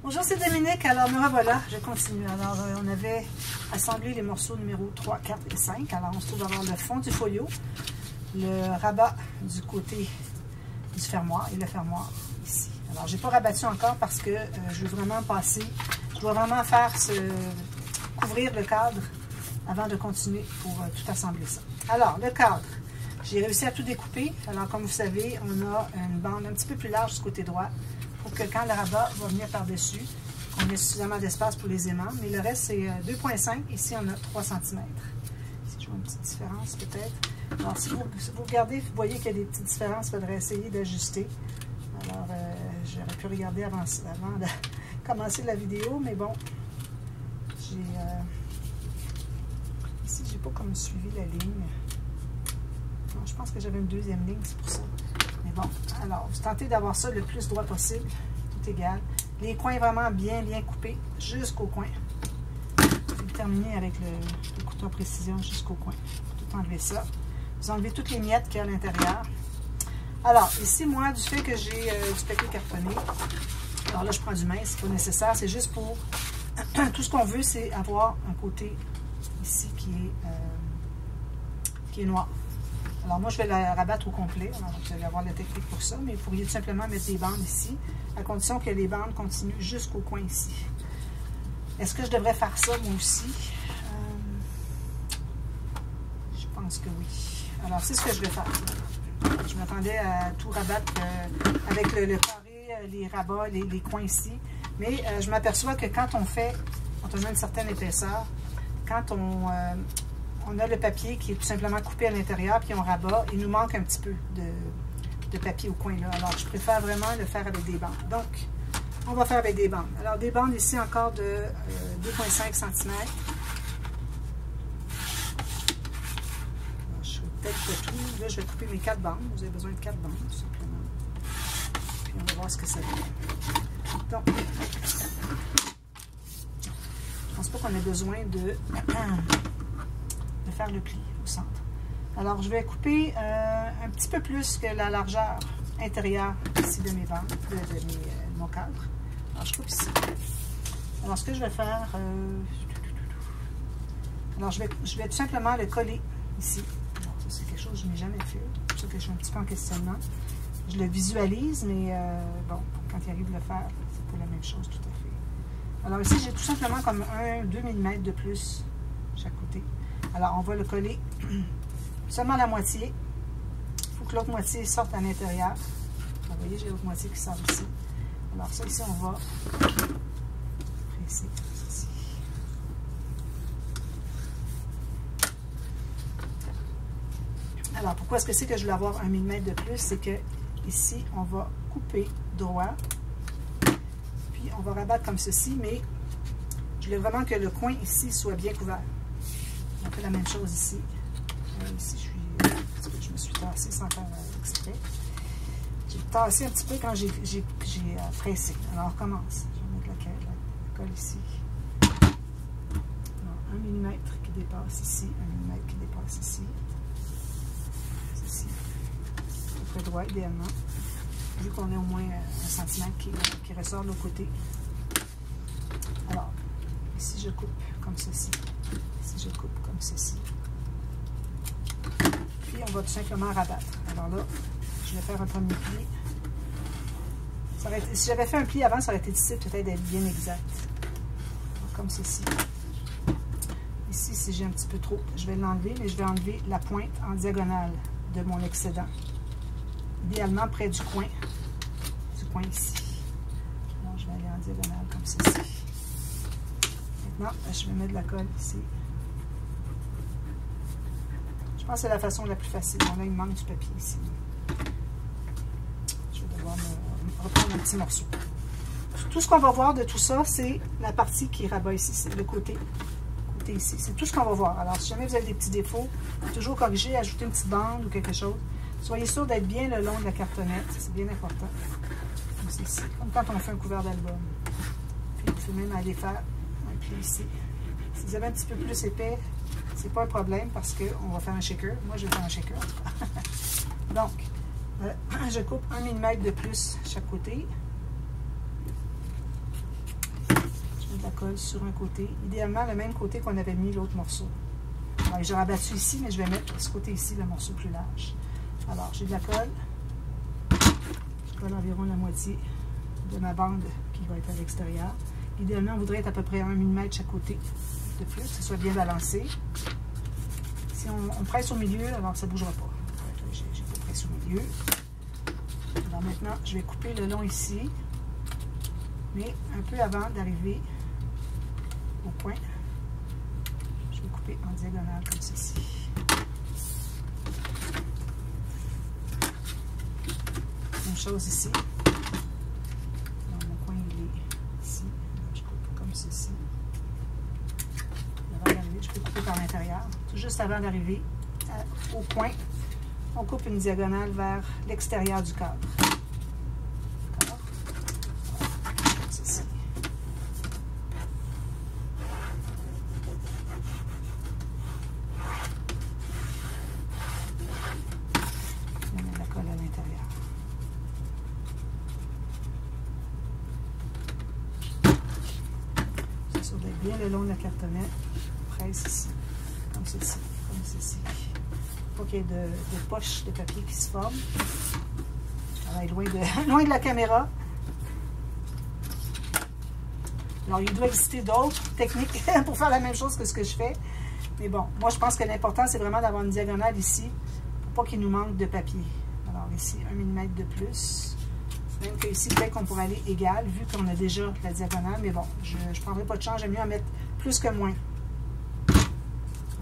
Bonjour, c'est Dominique. Alors, me revoilà, je continue. Alors, on avait assemblé les morceaux numéro 3, 4 et 5. Alors, on se trouve d'avoir le fond du folio, le rabat du côté du fermoir et le fermoir ici. Alors, je n'ai pas rabattu encore parce que je veux vraiment passer, je dois vraiment faire couvrir le cadre avant de continuer pour tout assembler ça. Alors, le cadre, j'ai réussi à tout découper. Alors, comme vous savez, on a une bande un petit peu plus large du côté droit pour que quand le rabat va venir par-dessus, on ait suffisamment d'espace pour les aimants. Mais le reste, c'est 2,5. Ici, on a 3 cm. Ici, je vois une petite différence peut-être. Alors, si vous regardez, vous voyez qu'il y a des petites différences, il faudrait essayer d'ajuster. Alors, j'aurais pu regarder avant de commencer la vidéo, mais bon, ici, j'ai pas comme suivi la ligne. Non, je pense que j'avais une deuxième ligne, c'est pour ça. Mais bon, alors, vous tentez d'avoir ça le plus droit possible, tout égal. Les coins vraiment bien coupés jusqu'au coin. Je vais terminer avec le couteau à précision jusqu'au coin. Tout enlever ça. Vous enlevez toutes les miettes qu'il y a à l'intérieur. Alors, ici, moi, du fait que j'ai du papier cartonné, alors là, je prends du mince, c'est pas nécessaire, c'est juste pour... Tout ce qu'on veut, c'est avoir un côté ici qui est noir. Alors, moi, je vais la rabattre au complet. Alors, vous allez avoir la technique pour ça, mais vous pourriez tout simplement mettre des bandes ici, à condition que les bandes continuent jusqu'au coin ici. Est-ce que je devrais faire ça, moi aussi? Je pense que oui. Alors, c'est ce que je vais faire. Je m'attendais à tout rabattre avec le carré, les rabats, les coins ici. Mais je m'aperçois que quand on a une certaine épaisseur, quand on a le papier qui est tout simplement coupé à l'intérieur, puis on rabat, il nous manque un petit peu de papier au coin là. Alors, je préfère vraiment le faire avec des bandes. Donc, on va faire avec des bandes. Alors, des bandes ici encore de 2,5 cm. Je vais peut-être pas tout. Là, je vais couper mes 4 bandes. Vous avez besoin de 4 bandes, tout simplement. Puis, on va voir ce que ça donne. Donc, je pense pas qu'on ait besoin de faire le pli au centre. Alors, je vais couper un petit peu plus que la largeur intérieure ici de mes bandes, de mon cadre. Alors, je coupe ici. Alors, ce que je vais faire, alors je vais tout simplement le coller ici. Alors, ça, c'est quelque chose que je n'ai jamais fait. C'est pour ça que je suis un petit peu en questionnement. Je le visualise, mais bon, quand il arrive de le faire, c'est pas la même chose tout à fait. Alors, ici, j'ai tout simplement comme 2 mm de plus chaque côté. Alors, on va le coller seulement la moitié. Il faut que l'autre moitié sorte à l'intérieur. Vous voyez, j'ai l'autre moitié qui sort ici. Alors, ça ici, on va presser ici. Alors, pourquoi est-ce que c'est que je veux avoir 1 mm de plus? C'est que ici, on va couper droit. Puis, on va rabattre comme ceci, mais je voulais vraiment que le coin ici soit bien couvert. On fait la même chose ici. Ici, je me suis tassée sans faire exprès. J'ai tassé un petit peu quand j'ai pressé. Alors, on recommence. Je vais mettre la colle ici. Alors, 1 mm qui dépasse ici, 1 mm qui dépasse ici. Ceci. À peu près droit, idéalement. Vu qu'on a au moins 1 cm qui ressort de l'autre côté. Alors, ici, je coupe comme ceci. Ici, je coupe comme ceci. Puis, on va tout simplement rabattre. Alors là, je vais faire un premier pli. Si j'avais fait un pli avant, ça aurait été difficile peut-être d'être bien exact. Alors, comme ceci. Ici, si j'ai un petit peu trop, je vais l'enlever, mais je vais enlever la pointe en diagonale de mon excédent. Idéalement près du coin ici. Alors, je vais aller en diagonale comme ceci. Maintenant, je vais mettre de la colle ici. Je pense que c'est la façon la plus facile. Bon, là, il me manque du papier ici. Je vais devoir me reprendre un petit morceau. Tout ce qu'on va voir de tout ça, c'est la partie qui rabat ici. C'est le côté ici. C'est tout ce qu'on va voir. Alors, si jamais vous avez des petits défauts, toujours corriger, ajouter une petite bande ou quelque chose. Soyez sûr d'être bien le long de la cartonnette. C'est bien important. Comme ceci. Comme quand on fait un couvert d'album. Puis, vous pouvez même aller faire un pli ici. Si vous avez un petit peu plus épais, c'est pas un problème parce qu'on va faire un shaker. Moi, je vais faire un shaker. Donc, je coupe 1 mm de plus chaque côté. colle sur un côté. Idéalement, le même côté qu'on avait mis l'autre morceau. Alors, j'ai rabattu ici, mais je vais mettre ce côté ici, le morceau plus large. Alors, j'ai de la colle. Je colle environ la moitié de ma bande qui va être à l'extérieur. Idéalement, on voudrait être à peu près 1 mm chaque côté de plus, que ce soit bien balancé. Si on presse au milieu, alors ça ne bougera pas. J'ai pas pressé au milieu. Alors maintenant, je vais couper le long ici, mais un peu avant d'arriver au point, je vais couper en diagonale comme ceci. Même chose ici. Alors, mon coin, il est ici. Je coupe comme ceci. Avant d'arriver, je peux couper par l'intérieur. Tout juste avant d'arriver au point, on coupe une diagonale vers l'extérieur du cadre. D'accord? Comme ceci. On met la colle à l'intérieur. C'est sûr d'être bien le long de la cartonnette. Presse ici, comme ceci, comme ceci. Pas qu'il y ait de poches de papier qui se forment. Je travaille loin de la caméra. Alors, il doit exister d'autres techniques pour faire la même chose que ce que je fais. Mais bon, moi, je pense que l'important, c'est vraiment d'avoir une diagonale ici pour pas qu'il nous manque de papier. Alors, ici, 1 mm de plus. Même que ici, peut-être qu'on pourrait aller égal, vu qu'on a déjà la diagonale. Mais bon, je ne prendrai pas de chance. J'aime mieux en mettre plus que moins.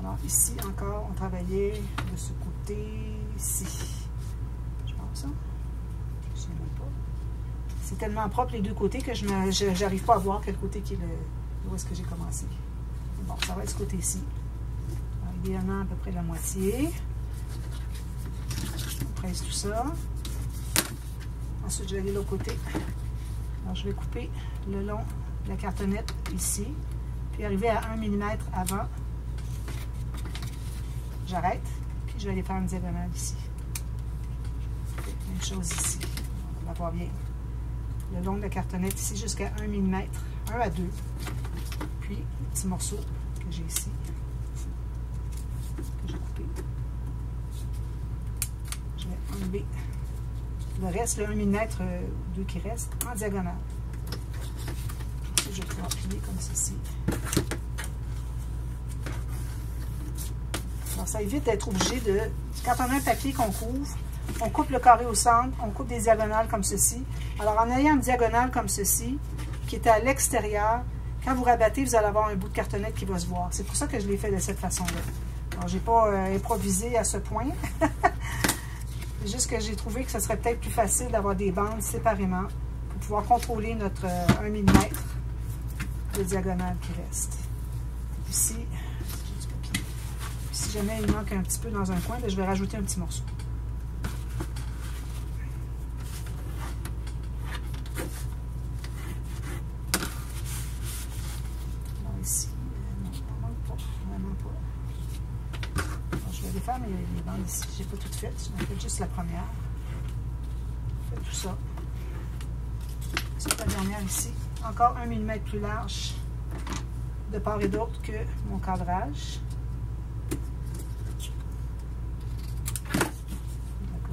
Alors, ici, encore, on travaillait de ce côté, ici. Je pense, hein? Je ne sais même pas. C'est tellement propre les deux côtés que je n'arrive pas à voir quel côté qui est où est-ce que j'ai commencé. Bon, ça va être ce côté-ci. Idéalement, à peu près la moitié. On presse tout ça. Ensuite, je vais aller de l'autre côté. Alors, je vais couper le long de la cartonnette ici, puis arriver à 1 mm avant. J'arrête, puis je vais aller faire une diagonale ici. Même chose ici. On va voir bien. Le long de la cartonnette ici jusqu'à 1 mm, 1 à 2. Puis, le petit morceau que j'ai ici, que j'ai coupé. Je vais enlever le reste, le 1 mm ou 2 qui reste, en diagonale. Ensuite, je vais pouvoir plier comme ceci. Alors, ça évite d'être obligé de... Quand on a un papier qu'on couvre, on coupe le carré au centre, on coupe des diagonales comme ceci. Alors, en ayant une diagonale comme ceci, qui est à l'extérieur, quand vous rabattez, vous allez avoir un bout de cartonnette qui va se voir. C'est pour ça que je l'ai fait de cette façon-là. Alors, je n'ai pas improvisé à ce point. C'est juste que j'ai trouvé que ce serait peut-être plus facile d'avoir des bandes séparément pour pouvoir contrôler notre 1 mm de diagonale qui reste. Ici, si jamais il manque un petit peu dans un coin, je vais rajouter un petit morceau. Alors ici, non, il manque pas, vraiment pas. Alors, je vais aller faire les bandes ici. Je n'ai pas toutes faites, je vais faire juste la première. Je fais tout ça. Ensuite, la dernière ici. Encore 1 mm plus large de part et d'autre que mon cadrage.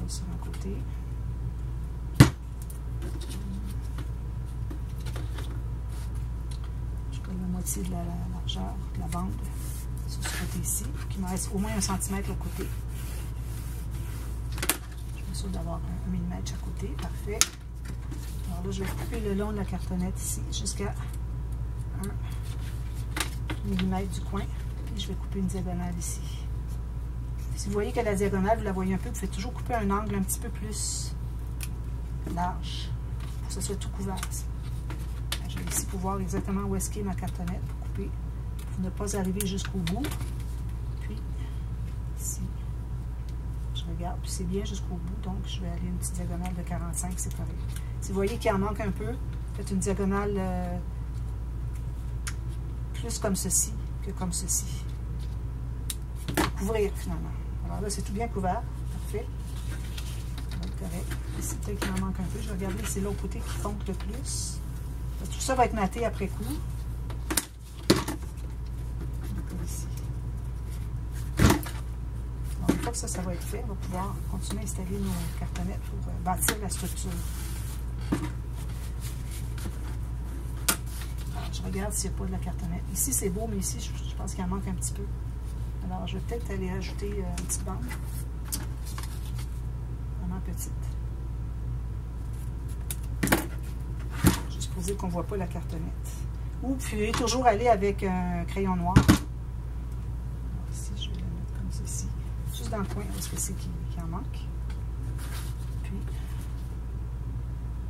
Sur un côté. Je colle la moitié de la largeur de la bande sur ce côté ici, qui me reste au moins 1 cm au côté. Je m'assure d'avoir 1 mm chaque côté, parfait. Alors là, je vais couper le long de la cartonnette ici jusqu'à 1 mm du coin, et je vais couper une diagonale ici. Si vous voyez que la diagonale, vous la voyez un peu, vous faites toujours couper un angle un petit peu plus large pour que ce soit tout couvert. Je vais ici pour voir exactement où est-ce qu'est ma cartonnette pour couper, pour ne pas arriver jusqu'au bout. Puis, ici, je regarde, puis c'est bien jusqu'au bout, donc je vais aller une petite diagonale de 45, c'est correct. Si vous voyez qu'il en manque un peu, faites une diagonale plus comme ceci que comme ceci. Couvrir finalement. Alors là, c'est tout bien couvert. Parfait. Ça va être correct. Ici, peut-être qu'il en manque un peu. Je vais regarder si c'est l'autre côté qui compte le plus. Tout ça va être maté après coup. que ça va être fait, on va pouvoir continuer à installer nos cartonnettes pour bâtir la structure. Alors, je regarde s'il n'y a pas de la cartonnette. Ici, c'est beau, mais ici, je pense qu'il en manque un petit peu. Alors, je vais peut-être aller ajouter une petite bande. Vraiment petite. Juste pour dire qu'on ne voit pas la cartonnette. Ou vous pouvez toujours aller avec un crayon noir. Alors, ici, je vais la mettre comme ceci. Juste dans le coin, parce que c'est qu'il en manque. Puis,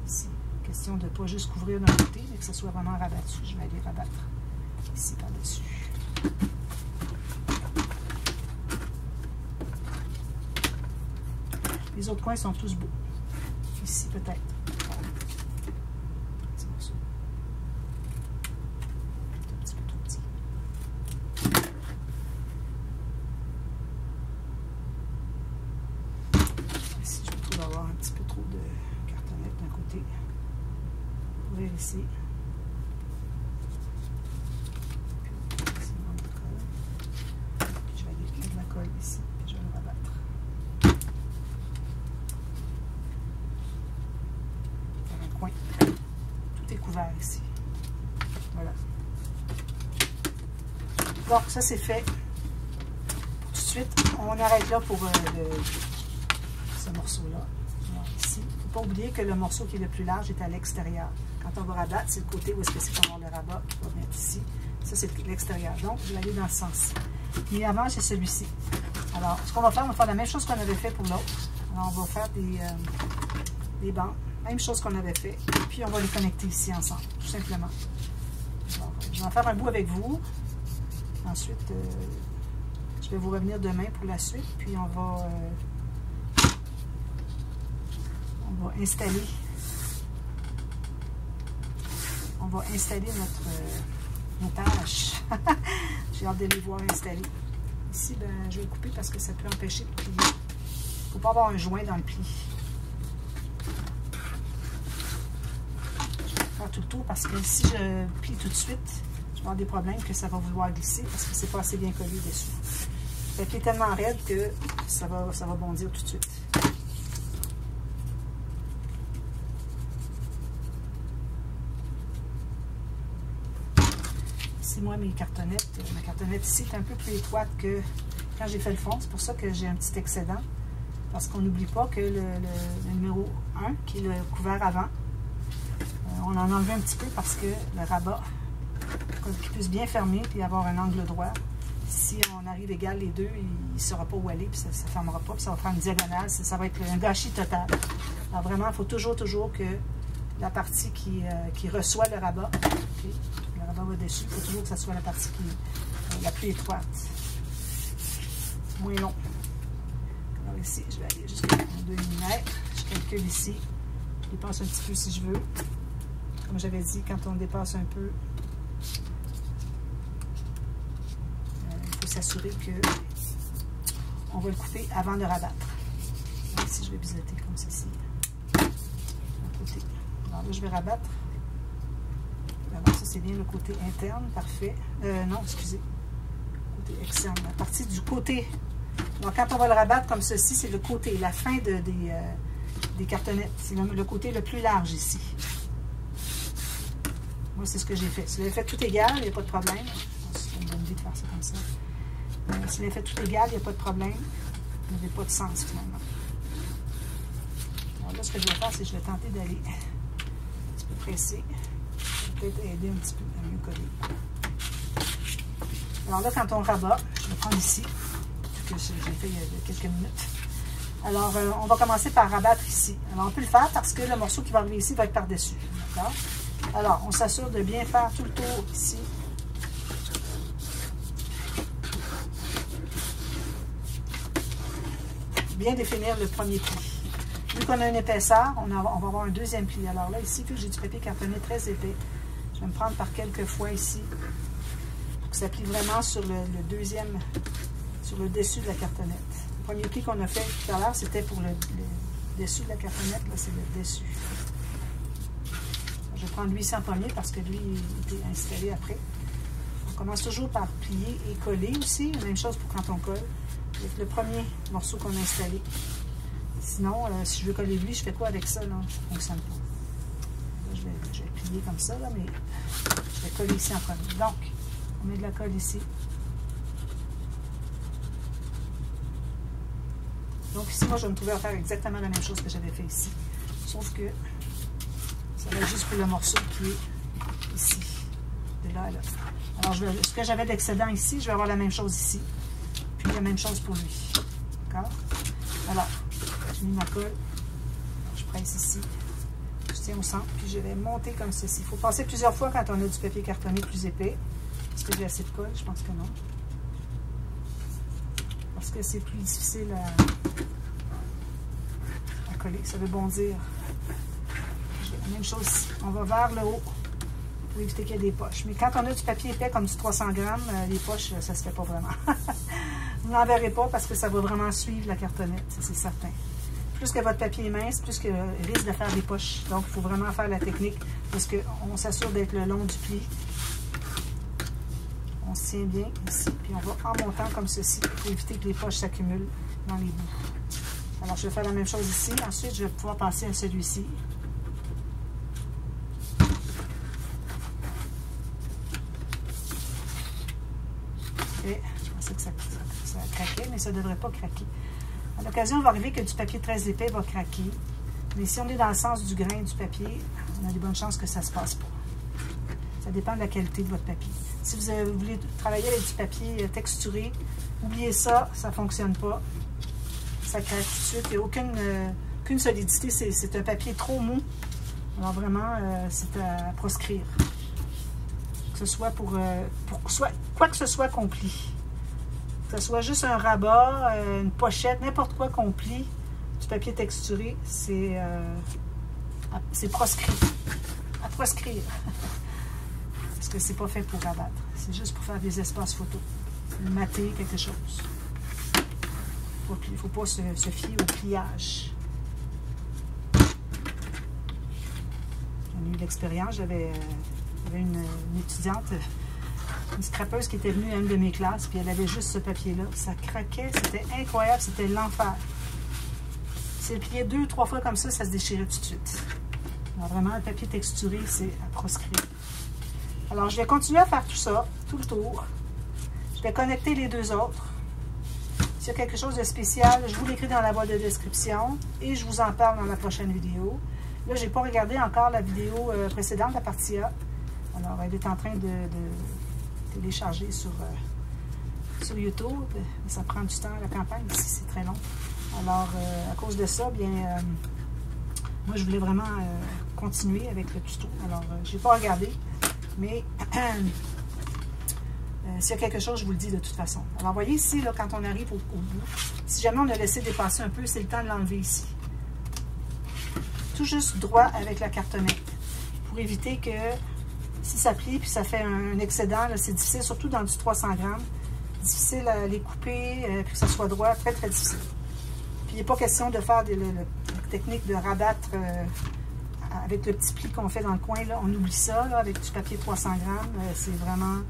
ici, question de ne pas juste couvrir d'un côté, mais que ce soit vraiment rabattu. Je vais aller rabattre ici par-dessus. Les autres coins sont tous beaux. Ici, peut-être. Petit morceau. Un petit peu tout petit. Ici, je trouve avoir un petit peu trop de cartonnette d'un côté. Ouvrir ici. Puis, ici, on a de colle. Puis, je vais aller mettre de la colle ici. Puis, je vais le rabattre. Tout est couvert ici. Voilà. Donc, ça c'est fait. Tout de suite, on arrête là pour ce morceau-là. Ici, il ne faut pas oublier que le morceau qui est le plus large est à l'extérieur. Quand on va rabattre, c'est le côté où est-ce que c'est qu'on va avoir le rabat qui va mettre ici. Ça, c'est l'extérieur. Donc, je vais aller dans ce sens-ci. Et avant, c'est celui-ci. Alors, ce qu'on va faire la même chose qu'on avait fait pour l'autre. Alors, on va faire des bandes. Même chose qu'on avait fait. Et puis, on va les connecter ici ensemble, tout simplement. Alors, je vais en faire un bout avec vous. Ensuite, je vais vous revenir demain pour la suite. Puis, on va installer. On va installer nos tâches. J'ai hâte de les voir installer. Ici, ben, je vais le couper parce que ça peut empêcher de plier. Il ne faut pas avoir un joint dans le pli. Tout le tour parce que si je plie tout de suite, je vais avoir des problèmes que ça va vouloir glisser parce que c'est pas assez bien collé dessus. Fait qu'il est tellement raide que ça va bondir tout de suite. Ici, moi, ma cartonnette ici est un peu plus étroite que quand j'ai fait le fond. C'est pour ça que j'ai un petit excédent. Parce qu'on n'oublie pas que le numéro 1, qui est le couvert avant, on en a enlevé un petit peu parce que le rabat, pour qu'il puisse bien fermer et avoir un angle droit, si on arrive égal les deux, il ne saura pas où aller, puis ça ne fermera pas, puis ça va faire une diagonale, ça va être un gâchis total. Alors vraiment, il faut toujours que la partie qui reçoit le rabat, okay, le rabat va dessus, il faut toujours que ce soit la partie qui est la plus étroite, moins long. Alors ici, je vais aller jusqu'à 2 mm, je calcule ici, je dépasse un petit peu si je veux. Comme j'avais dit, quand on dépasse un peu, il faut s'assurer qu'on va le couper avant de rabattre. Donc, ici, je vais biseauter comme ceci. Côté. Alors là, je vais rabattre. Alors, ça, c'est bien le côté interne. Parfait. Non, excusez. Côté externe. La partie du côté. Donc, quand on va le rabattre comme ceci, c'est le côté, la fin des cartonnettes. C'est le côté le plus large ici. Moi, c'est ce que j'ai fait. Si vous avez fait tout égal, il n'y a pas de problème. C'est une bonne idée de faire ça comme ça. Si vous avez fait tout égal, il n'y a pas de problème. Il n'y avait pas de sens, finalement. Alors là, ce que je vais faire, c'est que je vais tenter d'aller un petit peu presser. Ça va peut-être aider un petit peu à mieux coller. Alors là, quand on rabat, je vais prendre ici, que j'ai fait il y a quelques minutes. Alors, on va commencer par rabattre ici. Alors, on peut le faire parce que le morceau qui va arriver ici va être par-dessus. D'accord? Alors, on s'assure de bien faire tout le tour ici. Bien définir le premier pli. Vu qu'on a une épaisseur, on va avoir un deuxième pli. Alors là, ici, vu que j'ai du papier cartonné très épais, je vais me prendre par quelques fois ici pour que ça plie vraiment sur le deuxième, sur le dessus de la cartonnette. Le premier pli qu'on a fait tout à l'heure, c'était pour le dessus de la cartonnette. Là, c'est le dessus. Je vais prendre lui ici en premier parce que lui, il était installé après. On commence toujours par plier et coller aussi. Même chose pour quand on colle. Avec le premier morceau qu'on a installé. Sinon, si je veux coller lui, je fais quoi avec ça? Là? Ça ne fonctionne pas. Là, je vais plier comme ça, là, mais je vais coller ici en premier. Donc, on met de la colle ici. Donc ici, moi, je vais me trouver à faire exactement la même chose que j'avais fait ici. Sauf que ça va juste pour le morceau qui est ici. De là à là. Alors, ce que j'avais d'excédent ici, je vais avoir la même chose ici. Puis la même chose pour lui. D'accord? Alors, j'ai mis ma colle. Alors, je presse ici. Je tiens au centre. Puis je vais monter comme ceci. Il faut passer plusieurs fois quand on a du papier cartonné plus épais. Est-ce que j'ai assez de colle? Je pense que non. Parce que c'est plus difficile à coller. Ça veut bondir. La même chose ici. On va vers le haut pour éviter qu'il y ait des poches. Mais quand on a du papier épais comme du 300 grammes, les poches, ça ne se fait pas vraiment. Vous n'en verrez pas parce que ça va vraiment suivre la cartonnette, c'est certain. Plus que votre papier est mince, plus qu'il risque de faire des poches. Donc, il faut vraiment faire la technique parce qu'on s'assure d'être le long du pli. On se tient bien ici, puis on va en montant comme ceci pour éviter que les poches s'accumulent dans les bouts. Alors, je vais faire la même chose ici. Ensuite, je vais pouvoir passer à celui-ci. Et je pensais que ça craquait, mais ça ne devrait pas craquer. À l'occasion, il va arriver que du papier très épais va craquer. Mais si on est dans le sens du grain du papier, on a des bonnes chances que ça ne se passe pas. Ça dépend de la qualité de votre papier. Si vous voulez travailler avec du papier texturé, oubliez ça, ça ne fonctionne pas. Ça craque tout de suite. Il n'y a aucune solidité. C'est un papier trop mou. Alors vraiment, c'est à proscrire. Que ce soit quoi que ce soit qu'on plie. Que ce soit juste un rabat, une pochette, n'importe quoi qu'on plie, du papier texturé, c'est proscrit. À proscrire. Parce que c'est pas fait pour rabattre. C'est juste pour faire des espaces photos. Mater quelque chose. Il ne faut pas se fier au pliage. J'en ai eu l'expérience. J'avais une étudiante, une scrapeuse qui était venue à une de mes classes, puis elle avait juste ce papier-là. Ça craquait, c'était incroyable, c'était l'enfer. Si elle pliait 2 ou 3 fois comme ça, ça se déchirait tout de suite. Alors vraiment, le papier texturé, c'est à proscrire. Alors, je vais continuer à faire tout ça, tout le tour. Je vais connecter les deux autres. S'il y a quelque chose de spécial, je vous l'écris dans la boîte de description et je vous en parle dans la prochaine vidéo. Là, je n'ai pas regardé encore la vidéo précédente, la partie A. Alors, elle est en train de télécharger sur YouTube. Ça prend du temps, la campagne, ici, c'est très long. Alors, à cause de ça, bien, moi, je voulais vraiment continuer avec le tuto. Alors, je n'ai pas regardé, mais s'il y a quelque chose, je vous le dis de toute façon. Alors, vous voyez ici, là, quand on arrive au bout, si jamais on a laissé dépasser un peu, c'est le temps de l'enlever ici. Tout juste droit avec la cartonnette, pour éviter que si ça plie puis ça fait un excédent, c'est difficile, surtout dans du 300 grammes. Difficile à les couper, puis que ça soit droit, très très difficile. Puis il n'est pas question de faire la technique de rabattre avec le petit pli qu'on fait dans le coin. Là. On oublie ça là, avec du papier 300 grammes. C'est vraiment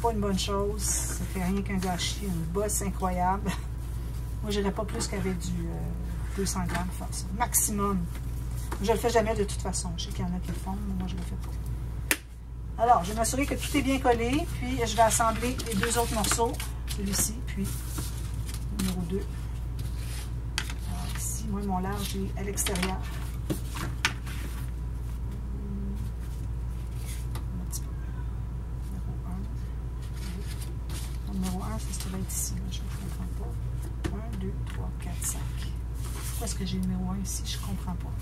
pas une bonne chose. Ça fait rien qu'un gâchis, une bosse incroyable. Moi, je n'irais pas plus qu'avec du 200 grammes faire ça. Maximum. Je ne le fais jamais de toute façon. Je sais qu'il y en a qui le font, mais moi, je ne le fais pas. Alors, je vais m'assurer que tout est bien collé, puis je vais assembler les deux autres morceaux, celui-ci, puis le numéro 2. Alors ici, moi, mon large est à l'extérieur. Un petit peu. Numéro 1, ça va être ici, là, je ne comprends pas. 1, 2, 3, 4, 5. Pourquoi est-ce que j'ai le numéro 1 ici? Je ne comprends pas.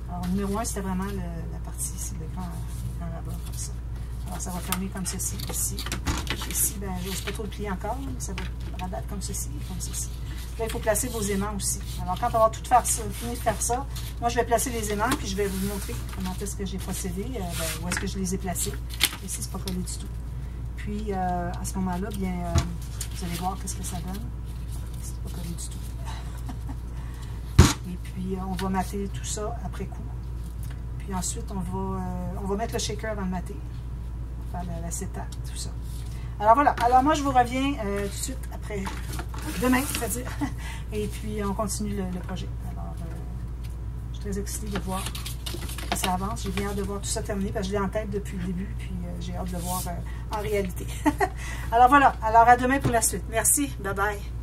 Alors, le numéro 1, c'était vraiment la partie ici, le grand rabat, comme ça. Alors, ça va fermer comme ceci, ici. Ici, ben, je n'ose pas trop le plier encore, mais ça va rabattre comme ceci et comme ceci. Là, il faut placer vos aimants aussi. Alors, quand on va tout fini de faire ça, moi, je vais placer les aimants, puis je vais vous montrer comment est-ce que j'ai procédé, où est-ce que je les ai placés. Ici, c'est pas collé du tout. Puis, à ce moment-là, bien, vous allez voir qu'est-ce que ça donne. C'est pas collé du tout. Et puis, on va mater tout ça après coup. Puis ensuite, on va mettre le shaker dans le maté. Faire l'acétate, tout ça. Alors voilà. Alors moi, je vous reviens tout de suite après, demain, c'est-à-dire. Et puis, on continue le projet. Alors, je suis très excitée de voir que ça avance. J'ai bien hâte de voir tout ça terminé parce que je l'ai en tête depuis le début. Puis, j'ai hâte de le voir en réalité. Alors voilà. Alors, à demain pour la suite. Merci. Bye bye.